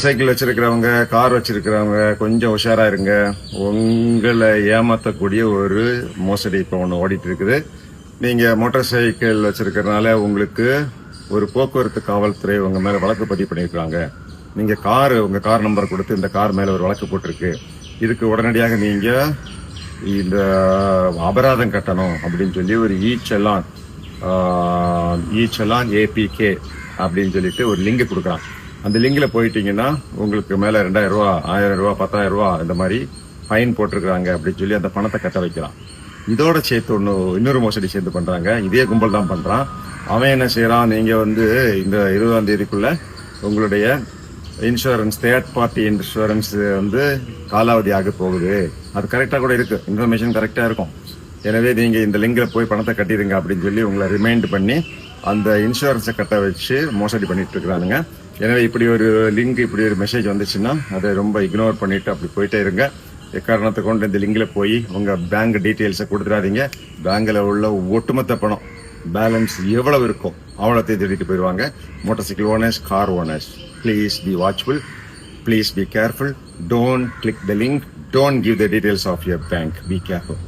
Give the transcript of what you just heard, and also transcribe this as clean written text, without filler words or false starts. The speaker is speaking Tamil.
சைக்கிள் வச்சிருக்கிறவங்க, கார் வச்சிருக்கிறவங்க கொஞ்சம் உஷாரா இருங்க. உங்களை ஏமாத்தக்கூடிய ஒரு மோசடி இப்போ ஒன்று ஓடிட்டு இருக்குது. நீங்க மோட்டார் சைக்கிள் வச்சிருக்கிறதுனால உங்களுக்கு ஒரு போக்குவரத்து காவல்துறை உங்க மேல வழக்கு பதிவு பண்ணிருக்காங்க. நீங்க உங்க கார் நம்பர் கொடுத்து இந்த கார் மேல ஒரு வழக்கு போட்டிருக்கு. இதுக்கு உடனடியாக நீங்க இந்த அபராதம் கட்டணும் அப்படின்னு சொல்லி ஒரு ஈச்சலான் ஏபிகே அப்படின்னு சொல்லிட்டு ஒரு லிங்க் கொடுக்குறான். அந்த லிங்க்ல போயிட்டீங்கன்னா உங்களுக்கு மேல 2000 ரூபா, 1000 ரூபா, 10,000 ரூபா இந்த மாதிரி ஃபைன் போட்டிருக்காங்க அப்படின்னு சொல்லி அந்த பணத்தை கட்ட வைக்கிறான். இதோட சேர்த்து இன்னொரு மோசடி சேர்ந்து பண்றாங்க. இதே கும்பல் தான் பண்றான். அவன் என்ன செய்யறான், நீங்க இந்த 20ஆம் தேதிக்குள்ள உங்களுடைய இன்சூரன்ஸ், தேர்ட் பார்ட்டி இன்சூரன்ஸ் காலாவதி ஆக போகுது. அது கரெக்டா கூட இருக்கு, இன்ஃபர்மேஷன் கரெக்டா இருக்கும். எனவே நீங்க இந்த லிங்க்ல போய் பணத்தை கட்டிடுங்க அப்படின்னு சொல்லி உங்களை ரிமைண்ட் பண்ணி அந்த இன்சூரன்ஸை கட்ட வச்சு மோசடி பண்ணிட்டு இருக்கிறானுங்க. எனவே இப்படி ஒரு லிங்க், இப்படி ஒரு மெசேஜ் வந்துச்சுன்னா அதை ரொம்ப இக்னோர் பண்ணிட்டு அப்படி போயிட்டே இருங்க. எக்காரணத்தை கொண்டு இந்த லிங்க்ல போய் உங்க பேங்க் டீட்டெயில்ஸை கொடுத்துடாதீங்க. பேங்க்ல உள்ள ஒட்டுமொத்த பணம் பேலன்ஸ் எவ்வளவு இருக்கும் அவ்வளோத்தையும் திருடிட்டு போயிடுவாங்க. Motorcycle owners, car owners, please be watchful, please be careful. Don't click the link, don't give the details of your bank. Be careful.